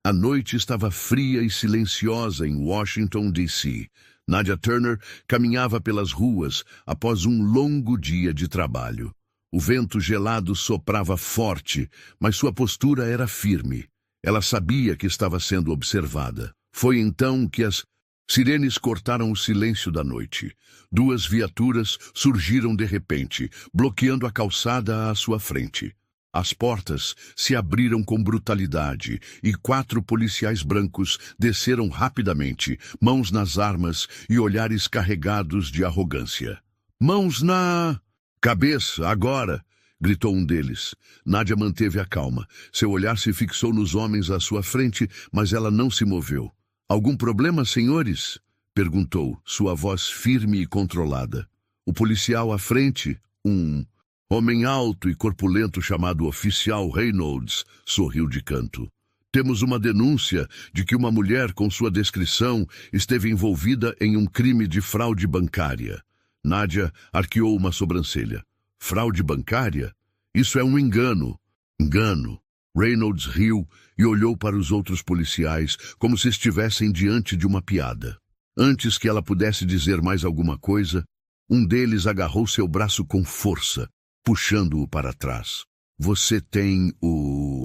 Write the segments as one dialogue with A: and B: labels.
A: A noite estava fria e silenciosa em Washington, D.C. Nadia Turner caminhava pelas ruas após um longo dia de trabalho. O vento gelado soprava forte, mas sua postura era firme. Ela sabia que estava sendo observada. Foi então que as sirenes cortaram o silêncio da noite. 2 viaturas surgiram de repente, bloqueando a calçada à sua frente. As portas se abriram com brutalidade e 4 policiais brancos desceram rapidamente, mãos nas armas e olhares carregados de arrogância. "Mãos na cabeça, agora!" gritou um deles. Nadia manteve a calma. Seu olhar se fixou nos homens à sua frente, mas ela não se moveu. "Algum problema, senhores?" perguntou, sua voz firme e controlada. O policial à frente, um homem alto e corpulento chamado Oficial Reynolds, sorriu de canto. "Temos uma denúncia de que uma mulher com sua descrição esteve envolvida em um crime de fraude bancária." Nadia arqueou uma sobrancelha. "Fraude bancária? Isso é um engano." "Engano." Reynolds riu e olhou para os outros policiais como se estivessem diante de uma piada. Antes que ela pudesse dizer mais alguma coisa, um deles agarrou seu braço com força, puxando-o para trás. "Você tem o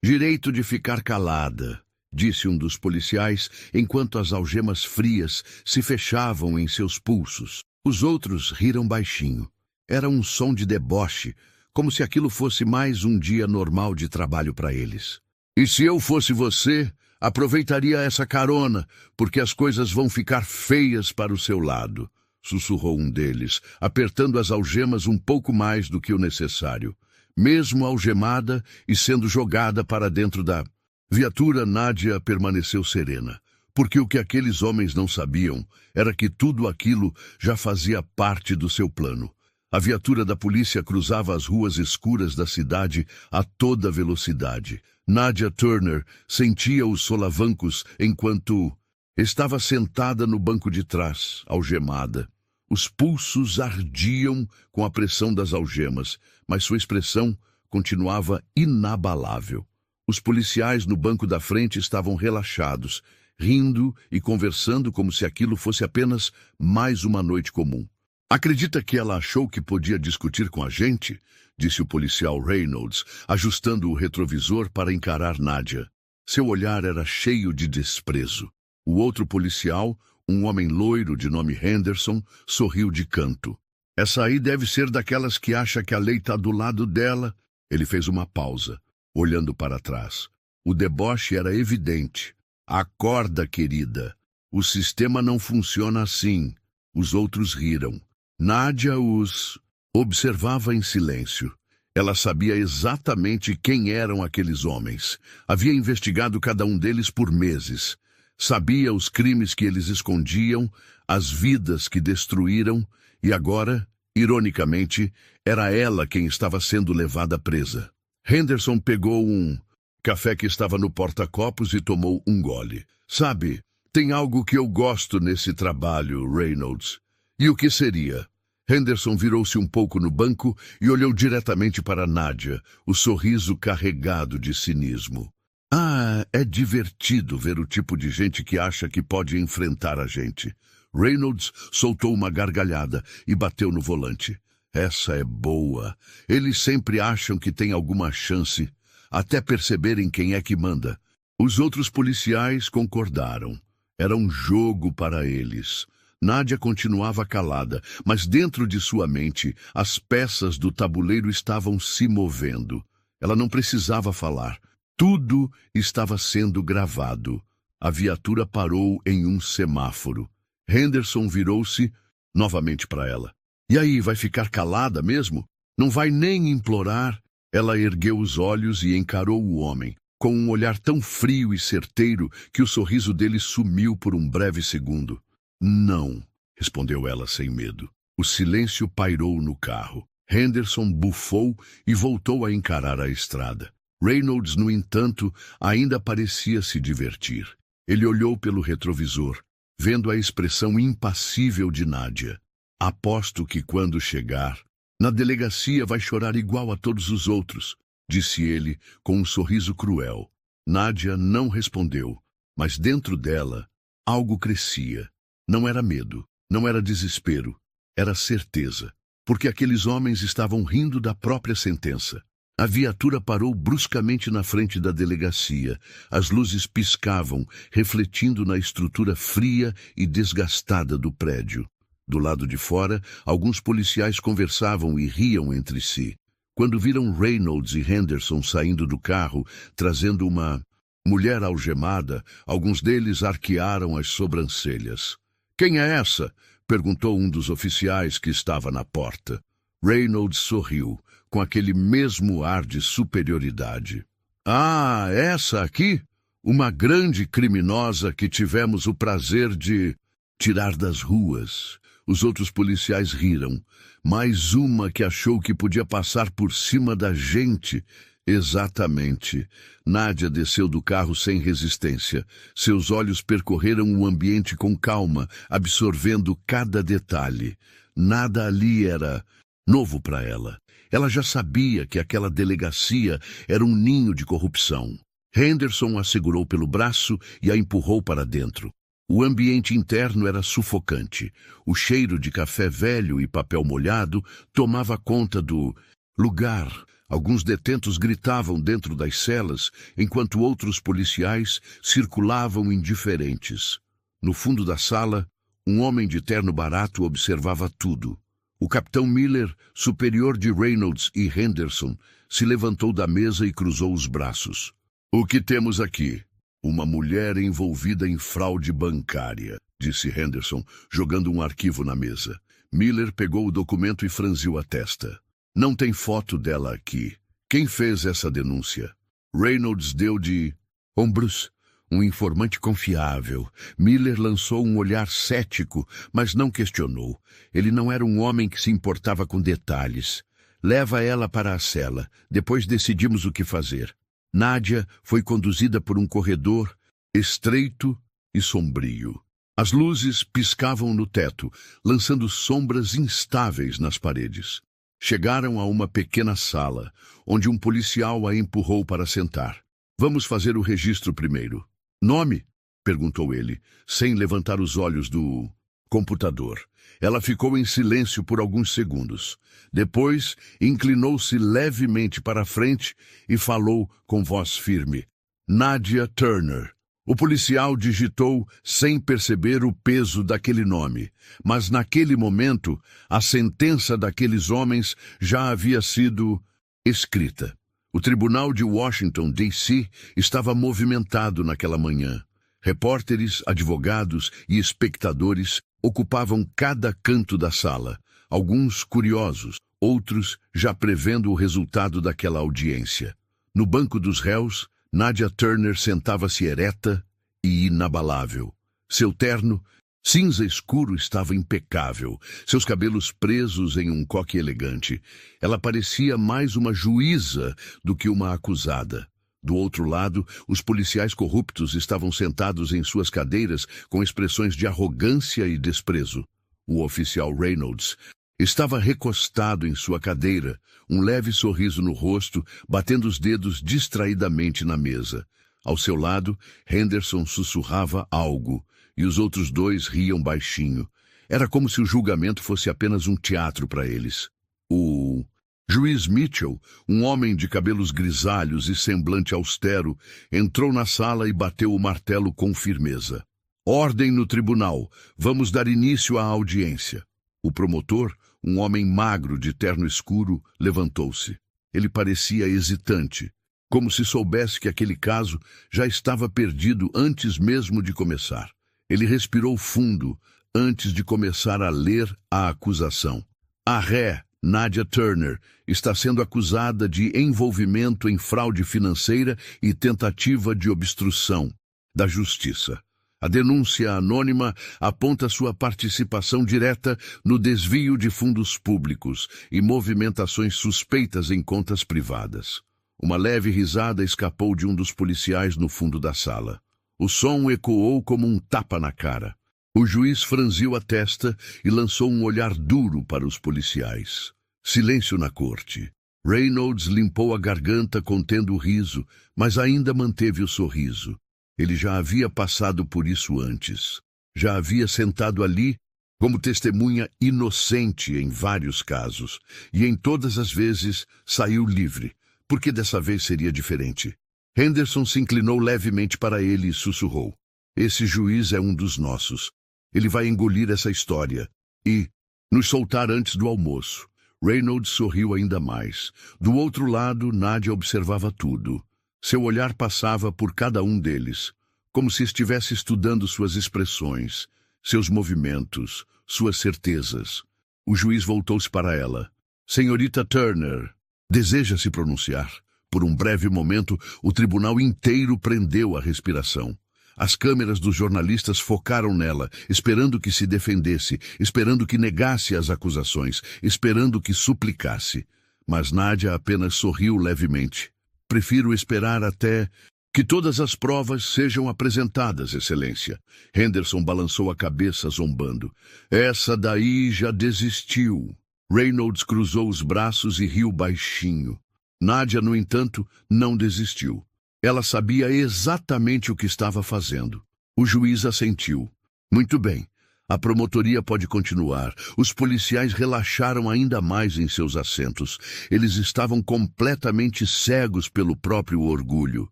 A: direito de ficar calada", disse um dos policiais, enquanto as algemas frias se fechavam em seus pulsos. Os outros riram baixinho. Era um som de deboche, como se aquilo fosse mais um dia normal de trabalho para eles. "E se eu fosse você, aproveitaria essa carona, porque as coisas vão ficar feias para o seu lado", sussurrou um deles, apertando as algemas um pouco mais do que o necessário. Mesmo algemada e sendo jogada para dentro da viatura, Nadia permaneceu serena, porque o que aqueles homens não sabiam era que tudo aquilo já fazia parte do seu plano. A viatura da polícia cruzava as ruas escuras da cidade a toda velocidade. Nadia Turner sentia os solavancos enquanto estava sentada no banco de trás, algemada. Os pulsos ardiam com a pressão das algemas, mas sua expressão continuava inabalável. Os policiais no banco da frente estavam relaxados, rindo e conversando como se aquilo fosse apenas mais uma noite comum. "Acredita que ela achou que podia discutir com a gente?" disse o policial Reynolds, ajustando o retrovisor para encarar Nadia. Seu olhar era cheio de desprezo. O outro policial, um homem loiro de nome Henderson, sorriu de canto. "Essa aí deve ser daquelas que acha que a lei está do lado dela." Ele fez uma pausa, olhando para trás. O deboche era evidente. "Acorda, querida. O sistema não funciona assim." Os outros riram. Nadia os observava em silêncio. Ela sabia exatamente quem eram aqueles homens. Havia investigado cada um deles por meses. Sabia os crimes que eles escondiam, as vidas que destruíram, e agora, ironicamente, era ela quem estava sendo levada presa. Henderson pegou um café que estava no porta-copos e tomou um gole. "Sabe, tem algo que eu gosto nesse trabalho, Reynolds." "E o que seria?" Henderson virou-se um pouco no banco e olhou diretamente para Nadia, o sorriso carregado de cinismo. "Ah, é divertido ver o tipo de gente que acha que pode enfrentar a gente." Reynolds soltou uma gargalhada e bateu no volante. "Essa é boa. Eles sempre acham que tem alguma chance, até perceberem quem é que manda." Os outros policiais concordaram. Era um jogo para eles. Nadia continuava calada, mas dentro de sua mente, as peças do tabuleiro estavam se movendo. Ela não precisava falar. Tudo estava sendo gravado. A viatura parou em um semáforo. Henderson virou-se novamente para ela. "E aí, vai ficar calada mesmo? Não vai nem implorar?" Ela ergueu os olhos e encarou o homem, com um olhar tão frio e certeiro que o sorriso dele sumiu por um breve segundo. "Não", respondeu ela sem medo. O silêncio pairou no carro. Henderson bufou e voltou a encarar a estrada. Reynolds, no entanto, ainda parecia se divertir. Ele olhou pelo retrovisor, vendo a expressão impassível de Nadia. "Aposto que quando chegar, na delegacia vai chorar igual a todos os outros", disse ele com um sorriso cruel. Nádia não respondeu, mas dentro dela algo crescia. Não era medo, não era desespero, era certeza, porque aqueles homens estavam rindo da própria sentença. A viatura parou bruscamente na frente da delegacia. As luzes piscavam, refletindo na estrutura fria e desgastada do prédio. Do lado de fora, alguns policiais conversavam e riam entre si. Quando viram Reynolds e Henderson saindo do carro, trazendo uma mulher algemada, alguns deles arquearam as sobrancelhas. "Quem é essa?" perguntou um dos oficiais que estava na porta. Reynolds sorriu, com aquele mesmo ar de superioridade. "Ah, essa aqui? Uma grande criminosa que tivemos o prazer de tirar das ruas." Os outros policiais riram. "Mais uma que achou que podia passar por cima da gente." Exatamente. Nádia desceu do carro sem resistência. Seus olhos percorreram o ambiente com calma, absorvendo cada detalhe. Nada ali era novo para ela. Ela já sabia que aquela delegacia era um ninho de corrupção. Henderson a segurou pelo braço e a empurrou para dentro. O ambiente interno era sufocante. O cheiro de café velho e papel molhado tomava conta do lugar. Alguns detentos gritavam dentro das celas, enquanto outros policiais circulavam indiferentes. No fundo da sala, um homem de terno barato observava tudo. O capitão Miller, superior de Reynolds e Henderson, se levantou da mesa e cruzou os braços. "O que temos aqui?" "Uma mulher envolvida em fraude bancária", disse Henderson, jogando um arquivo na mesa. Miller pegou o documento e franziu a testa. "Não tem foto dela aqui. Quem fez essa denúncia?" Reynolds deu de ombros. "Um informante confiável." Miller lançou um olhar cético, mas não questionou. Ele não era um homem que se importava com detalhes. "Leva ela para a cela. Depois decidimos o que fazer." Nádia foi conduzida por um corredor estreito e sombrio. As luzes piscavam no teto, lançando sombras instáveis nas paredes. Chegaram a uma pequena sala, onde um policial a empurrou para sentar. "Vamos fazer o registro primeiro." "Nome?" perguntou ele, sem levantar os olhos do computador. Ela ficou em silêncio por alguns segundos. Depois, inclinou-se levemente para a frente e falou com voz firme. "Nádia Turner." O policial digitou sem perceber o peso daquele nome, mas naquele momento, a sentença daqueles homens já havia sido escrita. O tribunal de Washington, D.C., estava movimentado naquela manhã. Repórteres, advogados e espectadores ocupavam cada canto da sala, alguns curiosos, outros já prevendo o resultado daquela audiência. No banco dos réus, Nádia Turner sentava-se ereta e inabalável. Seu terno, cinza escuro, estava impecável, seus cabelos presos em um coque elegante. Ela parecia mais uma juíza do que uma acusada. Do outro lado, os policiais corruptos estavam sentados em suas cadeiras com expressões de arrogância e desprezo. O oficial Reynolds estava recostado em sua cadeira, um leve sorriso no rosto, batendo os dedos distraidamente na mesa. Ao seu lado, Henderson sussurrava algo, e os outros dois riam baixinho. Era como se o julgamento fosse apenas um teatro para eles. O juiz Mitchell, um homem de cabelos grisalhos e semblante austero, entrou na sala e bateu o martelo com firmeza. "Ordem no tribunal. Vamos dar início à audiência." O promotor, um homem magro de terno escuro, levantou-se. Ele parecia hesitante, como se soubesse que aquele caso já estava perdido antes mesmo de começar. Ele respirou fundo antes de começar a ler a acusação. A ré, Nádia Turner, está sendo acusada de envolvimento em fraude financeira e tentativa de obstrução da justiça. A denúncia anônima aponta sua participação direta no desvio de fundos públicos e movimentações suspeitas em contas privadas. Uma leve risada escapou de um dos policiais no fundo da sala. O som ecoou como um tapa na cara. O juiz franziu a testa e lançou um olhar duro para os policiais. Silêncio na corte. Reynolds limpou a garganta contendo o riso, mas ainda manteve o sorriso. Ele já havia passado por isso antes. Já havia sentado ali como testemunha inocente em vários casos, e em todas as vezes saiu livre, porque dessa vez seria diferente. Henderson se inclinou levemente para ele e sussurrou: "Esse juiz é um dos nossos. Ele vai engolir essa história e nos soltar antes do almoço." Reynolds sorriu ainda mais. Do outro lado, Nadia observava tudo. Seu olhar passava por cada um deles, como se estivesse estudando suas expressões, seus movimentos, suas certezas. O juiz voltou-se para ela. "Senhorita Turner, deseja se pronunciar?" Por um breve momento, o tribunal inteiro prendeu a respiração. As câmeras dos jornalistas focaram nela, esperando que se defendesse, esperando que negasse as acusações, esperando que suplicasse. Mas Nadia apenas sorriu levemente. "Prefiro esperar até que todas as provas sejam apresentadas, Excelência." Henderson balançou a cabeça, zombando. "Essa daí já desistiu." Reynolds cruzou os braços e riu baixinho. Nadia, no entanto, não desistiu. Ela sabia exatamente o que estava fazendo. O juiz assentiu. "Muito bem. A promotoria pode continuar." Os policiais relaxaram ainda mais em seus assentos. Eles estavam completamente cegos pelo próprio orgulho,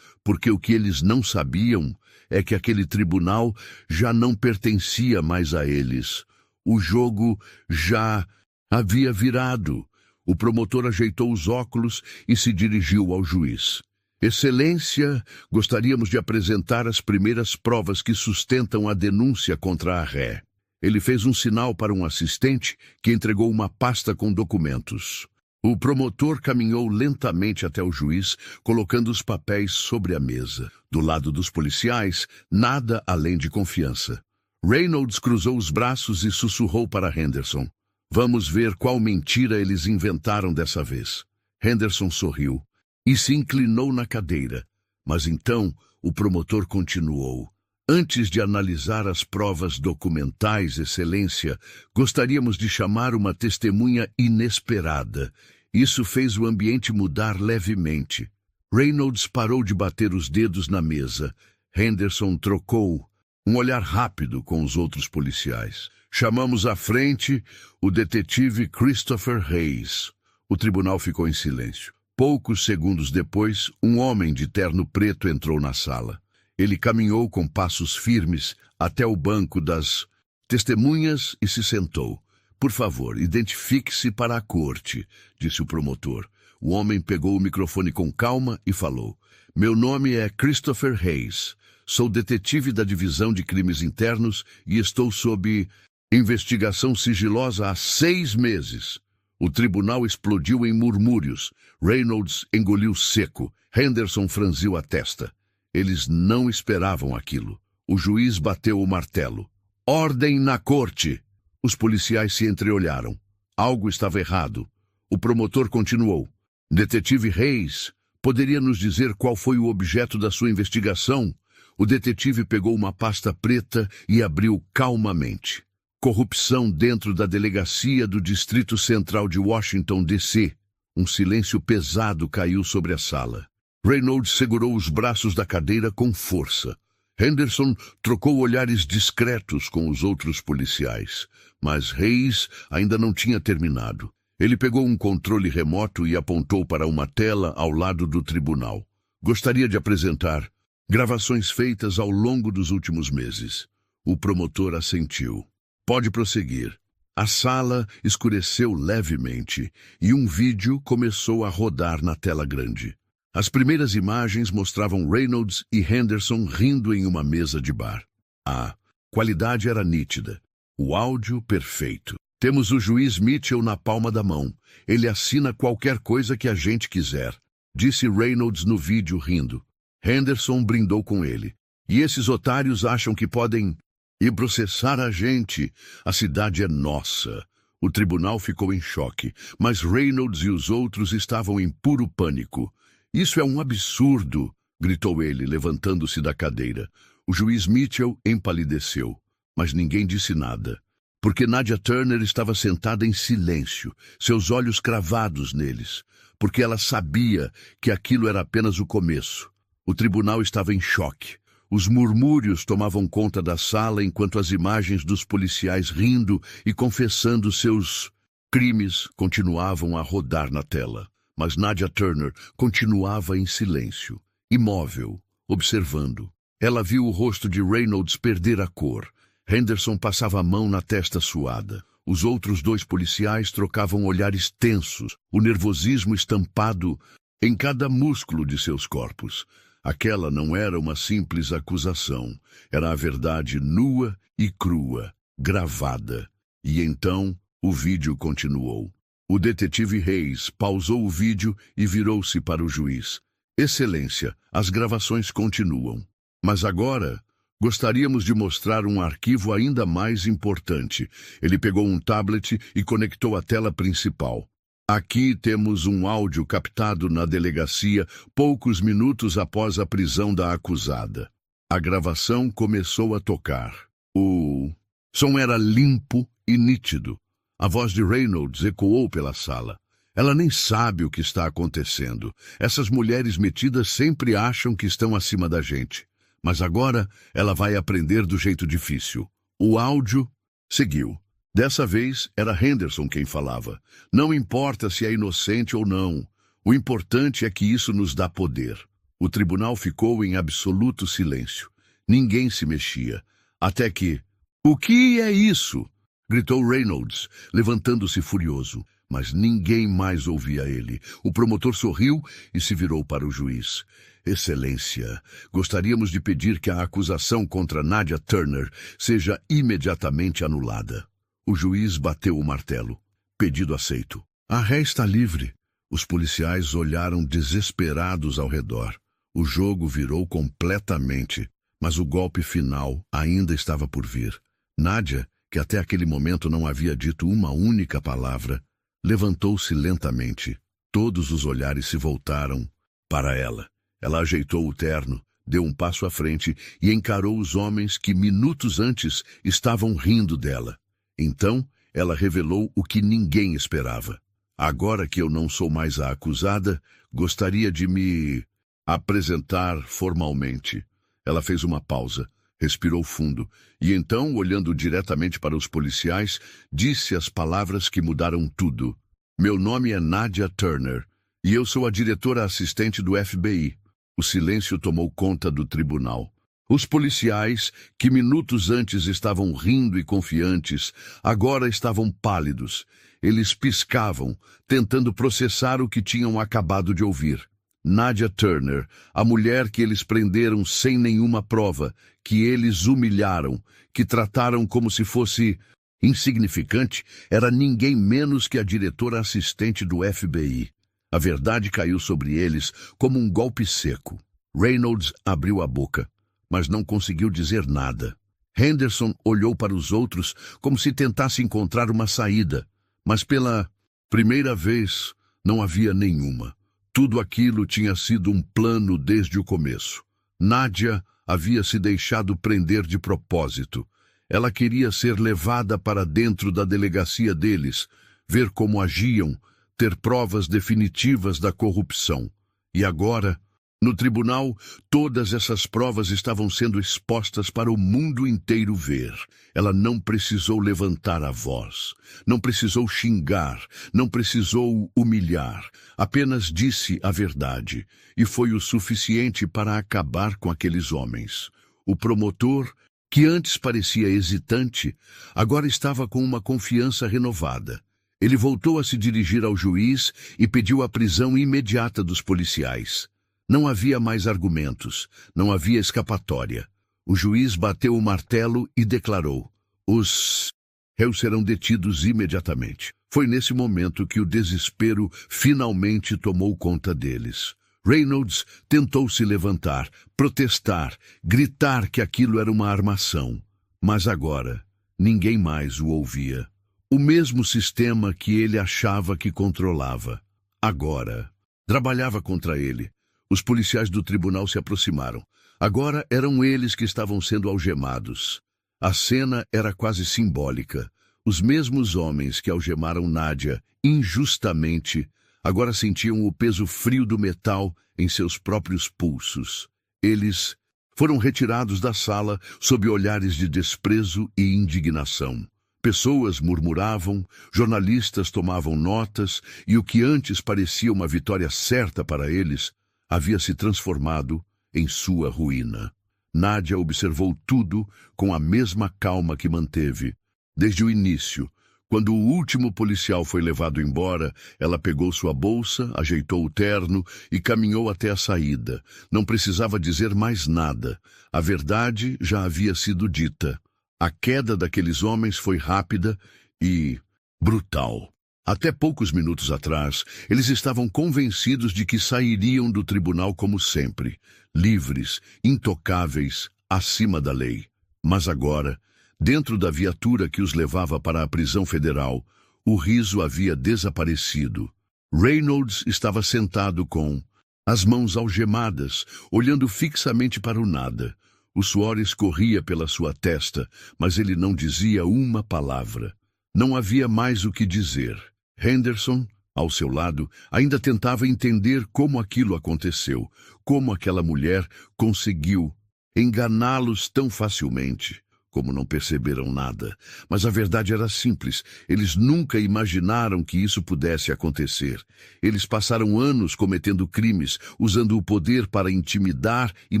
A: porque o que eles não sabiam é que aquele tribunal já não pertencia mais a eles. O jogo já havia virado. O promotor ajeitou os óculos e se dirigiu ao juiz. "Excelência, gostaríamos de apresentar as primeiras provas que sustentam a denúncia contra a ré." Ele fez um sinal para um assistente que entregou uma pasta com documentos. O promotor caminhou lentamente até o juiz, colocando os papéis sobre a mesa. Do lado dos policiais, nada além de confiança. Reynolds cruzou os braços e sussurrou para Henderson: "Vamos ver qual mentira eles inventaram dessa vez." Henderson sorriu e se inclinou na cadeira. Mas então o promotor continuou: "Antes de analisar as provas documentais, Excelência, gostaríamos de chamar uma testemunha inesperada." Isso fez o ambiente mudar levemente. Reynolds parou de bater os dedos na mesa. Henderson trocou um olhar rápido com os outros policiais. "Chamamos à frente o detetive Christopher Hayes." O tribunal ficou em silêncio. Poucos segundos depois, um homem de terno preto entrou na sala. Ele caminhou com passos firmes até o banco das testemunhas e se sentou. "Por favor, identifique-se para a corte", disse o promotor. O homem pegou o microfone com calma e falou: "Meu nome é Christopher Hayes. Sou detetive da Divisão de Crimes Internos e estou sob investigação sigilosa há 6 meses." O tribunal explodiu em murmúrios. Reynolds engoliu seco. Henderson franziu a testa. Eles não esperavam aquilo. O juiz bateu o martelo. "Ordem na corte!" Os policiais se entreolharam. Algo estava errado. O promotor continuou: "Detetive Hayes, poderia nos dizer qual foi o objeto da sua investigação?" O detetive pegou uma pasta preta e abriu calmamente. "Corrupção dentro da delegacia do Distrito Central de Washington, D.C." Um silêncio pesado caiu sobre a sala. Reynolds segurou os braços da cadeira com força. Henderson trocou olhares discretos com os outros policiais, mas Hayes ainda não tinha terminado. Ele pegou um controle remoto e apontou para uma tela ao lado do tribunal. "Gostaria de apresentar gravações feitas ao longo dos últimos meses." O promotor assentiu. "Pode prosseguir." A sala escureceu levemente e um vídeo começou a rodar na tela grande. As primeiras imagens mostravam Reynolds e Henderson rindo em uma mesa de bar. A qualidade era nítida, o áudio perfeito. "Temos o juiz Mitchell na palma da mão. Ele assina qualquer coisa que a gente quiser", disse Reynolds no vídeo rindo. Henderson brindou com ele. "E esses otários acham que podem ir processar a gente? A cidade é nossa." O tribunal ficou em choque, mas Reynolds e os outros estavam em puro pânico. "Isso é um absurdo!" gritou ele, levantando-se da cadeira. O juiz Mitchell empalideceu, mas ninguém disse nada. Porque Nadia Turner estava sentada em silêncio, seus olhos cravados neles, porque ela sabia que aquilo era apenas o começo. O tribunal estava em choque. Os murmúrios tomavam conta da sala enquanto as imagens dos policiais rindo e confessando seus crimes continuavam a rodar na tela. Mas Nadia Turner continuava em silêncio, imóvel, observando. Ela viu o rosto de Reynolds perder a cor. Henderson passava a mão na testa suada. Os outros dois policiais trocavam olhares tensos, o nervosismo estampado em cada músculo de seus corpos. Aquela não era uma simples acusação. Era a verdade nua e crua, gravada. E então o vídeo continuou. O detetive Reis pausou o vídeo e virou-se para o juiz. Excelência, as gravações continuam. Mas agora gostaríamos de mostrar um arquivo ainda mais importante. Ele pegou um tablet e conectou à tela principal. Aqui temos um áudio captado na delegacia poucos minutos após a prisão da acusada. A gravação começou a tocar. O som era limpo e nítido. A voz de Reynolds ecoou pela sala. Ela nem sabe o que está acontecendo. Essas mulheres metidas sempre acham que estão acima da gente. Mas agora ela vai aprender do jeito difícil. O áudio seguiu. Dessa vez era Henderson quem falava. Não importa se é inocente ou não. O importante é que isso nos dá poder. O tribunal ficou em absoluto silêncio. Ninguém se mexia. Até que... "O que é isso?" gritou Reynolds, levantando-se furioso. Mas ninguém mais ouvia ele. O promotor sorriu e se virou para o juiz. Excelência, gostaríamos de pedir que a acusação contra Nadia Turner seja imediatamente anulada. O juiz bateu o martelo. Pedido aceito. A ré está livre. Os policiais olharam desesperados ao redor. O jogo virou completamente, mas o golpe final ainda estava por vir. Nadia, que até aquele momento não havia dito uma única palavra, levantou-se lentamente. Todos os olhares se voltaram para ela. Ela ajeitou o terno, deu um passo à frente e encarou os homens que minutos antes estavam rindo dela. Então, ela revelou o que ninguém esperava. Agora que eu não sou mais a acusada, gostaria de me apresentar formalmente. Ela fez uma pausa, respirou fundo e então, olhando diretamente para os policiais, disse as palavras que mudaram tudo. Meu nome é Nadia Turner e eu sou a diretora assistente do FBI. O silêncio tomou conta do tribunal. Os policiais, que minutos antes estavam rindo e confiantes, agora estavam pálidos. Eles piscavam, tentando processar o que tinham acabado de ouvir. Nadia Turner, a mulher que eles prenderam sem nenhuma prova, que eles humilharam, que trataram como se fosse insignificante, era ninguém menos que a diretora assistente do FBI. A verdade caiu sobre eles como um golpe seco. Reynolds abriu a boca, mas não conseguiu dizer nada. Henderson olhou para os outros como se tentasse encontrar uma saída, mas pela primeira vez não havia nenhuma. Tudo aquilo tinha sido um plano desde o começo. Nadia havia se deixado prender de propósito. Ela queria ser levada para dentro da delegacia deles, ver como agiam, ter provas definitivas da corrupção. E agora, no tribunal, todas essas provas estavam sendo expostas para o mundo inteiro ver. Ela não precisou levantar a voz, não precisou xingar, não precisou humilhar. Apenas disse a verdade, e foi o suficiente para acabar com aqueles homens. O promotor, que antes parecia hesitante, agora estava com uma confiança renovada. Ele voltou a se dirigir ao juiz e pediu a prisão imediata dos policiais. Não havia mais argumentos, não havia escapatória. O juiz bateu o martelo e declarou: os réus serão detidos imediatamente. Foi nesse momento que o desespero finalmente tomou conta deles. Reynolds tentou se levantar, protestar, gritar que aquilo era uma armação. Mas agora, ninguém mais o ouvia. O mesmo sistema que ele achava que controlava, agora, trabalhava contra ele. Os policiais do tribunal se aproximaram. Agora eram eles que estavam sendo algemados. A cena era quase simbólica. Os mesmos homens que algemaram Nadia injustamente agora sentiam o peso frio do metal em seus próprios pulsos. Eles foram retirados da sala sob olhares de desprezo e indignação. Pessoas murmuravam, jornalistas tomavam notas e o que antes parecia uma vitória certa para eles havia se transformado em sua ruína. Nadia observou tudo com a mesma calma que manteve. Desde o início, quando o último policial foi levado embora, ela pegou sua bolsa, ajeitou o terno e caminhou até a saída. Não precisava dizer mais nada. A verdade já havia sido dita. A queda daqueles homens foi rápida e brutal. Até poucos minutos atrás, eles estavam convencidos de que sairiam do tribunal como sempre, livres, intocáveis, acima da lei. Mas agora, dentro da viatura que os levava para a prisão federal, o riso havia desaparecido. Reynolds estava sentado com as mãos algemadas, olhando fixamente para o nada. O suor escorria pela sua testa, mas ele não dizia uma palavra. Não havia mais o que dizer. Henderson, ao seu lado, ainda tentava entender como aquilo aconteceu, como aquela mulher conseguiu enganá-los tão facilmente. Como não perceberam nada. Mas a verdade era simples. Eles nunca imaginaram que isso pudesse acontecer. Eles passaram anos cometendo crimes, usando o poder para intimidar e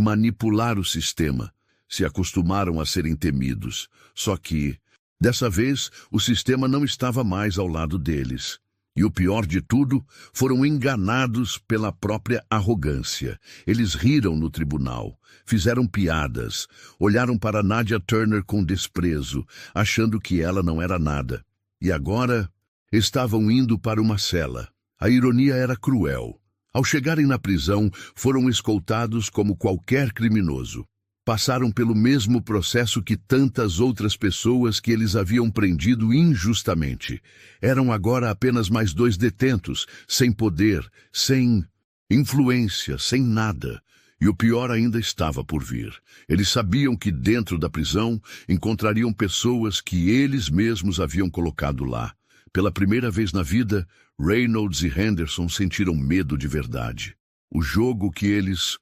A: manipular o sistema. Se acostumaram a serem temidos. Só que, dessa vez, o sistema não estava mais ao lado deles. E o pior de tudo, foram enganados pela própria arrogância. Eles riram no tribunal, fizeram piadas, olharam para Nadia Turner com desprezo, achando que ela não era nada. E agora estavam indo para uma cela. A ironia era cruel. Ao chegarem na prisão, foram escoltados como qualquer criminoso. Passaram pelo mesmo processo que tantas outras pessoas que eles haviam prendido injustamente. Eram agora apenas mais 2 detentos, sem poder, sem influência, sem nada. E o pior ainda estava por vir. Eles sabiam que dentro da prisão encontrariam pessoas que eles mesmos haviam colocado lá. Pela primeira vez na vida, Reynolds e Henderson sentiram medo de verdade. O jogo que eles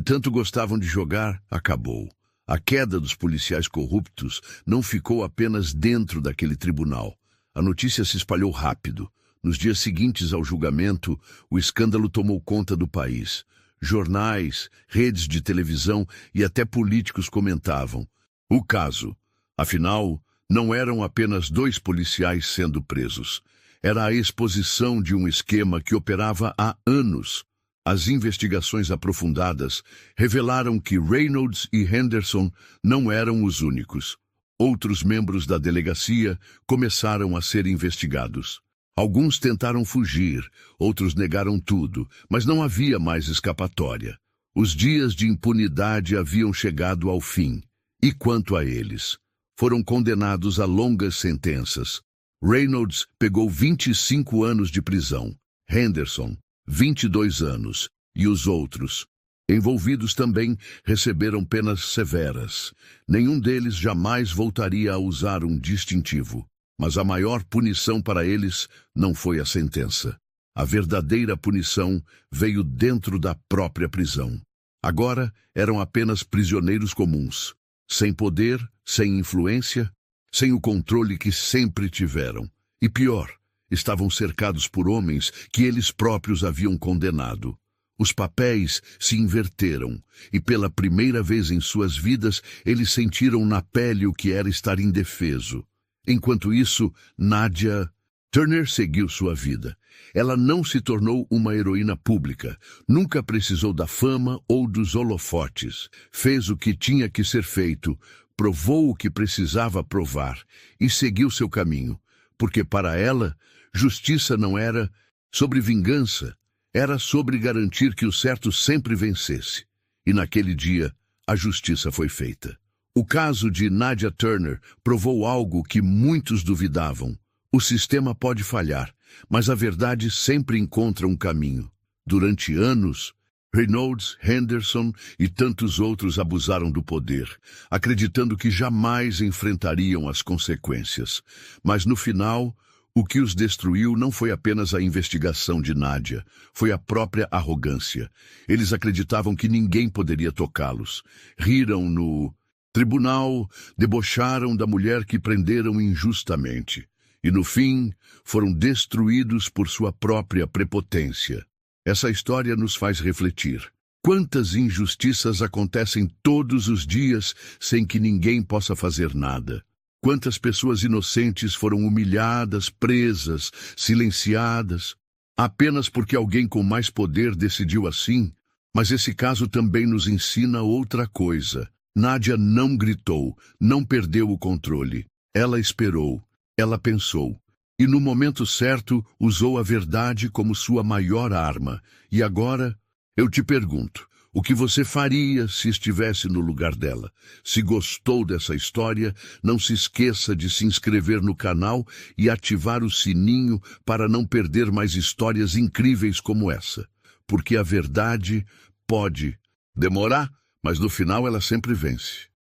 A: tanto gostavam de jogar acabou. A queda dos policiais corruptos não ficou apenas dentro daquele tribunal. A notícia se espalhou rápido. Nos dias seguintes ao julgamento, o escândalo tomou conta do país. Jornais, redes de televisão e até políticos comentavam o caso. Afinal, não eram apenas 2 policiais sendo presos. Era a exposição de um esquema que operava há anos. As investigações aprofundadas revelaram que Reynolds e Henderson não eram os únicos. Outros membros da delegacia começaram a ser investigados. Alguns tentaram fugir, outros negaram tudo, mas não havia mais escapatória. Os dias de impunidade haviam chegado ao fim. E quanto a eles? Foram condenados a longas sentenças. Reynolds pegou 25 anos de prisão. Henderson, 22 anos, e os outros, envolvidos também, receberam penas severas. Nenhum deles jamais voltaria a usar um distintivo. Mas a maior punição para eles não foi a sentença. A verdadeira punição veio dentro da própria prisão. Agora eram apenas prisioneiros comuns, sem poder, sem influência, sem o controle que sempre tiveram. E pior, estavam cercados por homens que eles próprios haviam condenado. Os papéis se inverteram, e pela primeira vez em suas vidas eles sentiram na pele o que era estar indefeso. Enquanto isso, Nadia Turner seguiu sua vida. Ela não se tornou uma heroína pública, nunca precisou da fama ou dos holofotes. Fez o que tinha que ser feito, provou o que precisava provar e seguiu seu caminho, porque para ela, justiça não era sobre vingança, era sobre garantir que o certo sempre vencesse. E naquele dia, a justiça foi feita. O caso de Nadia Turner provou algo que muitos duvidavam. O sistema pode falhar, mas a verdade sempre encontra um caminho. Durante anos, Reynolds, Henderson e tantos outros abusaram do poder, acreditando que jamais enfrentariam as consequências. Mas no final, o que os destruiu não foi apenas a investigação de Nádia, foi a própria arrogância. Eles acreditavam que ninguém poderia tocá-los. Riram no tribunal, debocharam da mulher que prenderam injustamente. E no fim, foram destruídos por sua própria prepotência. Essa história nos faz refletir. Quantas injustiças acontecem todos os dias sem que ninguém possa fazer nada? Quantas pessoas inocentes foram humilhadas, presas, silenciadas, apenas porque alguém com mais poder decidiu assim? Mas esse caso também nos ensina outra coisa. Nádia não gritou, não perdeu o controle. Ela esperou, ela pensou. E no momento certo, usou a verdade como sua maior arma. E agora, eu te pergunto, o que você faria se estivesse no lugar dela? Se gostou dessa história, não se esqueça de se inscrever no canal e ativar o sininho para não perder mais histórias incríveis como essa. Porque a verdade pode demorar, mas no final ela sempre vence.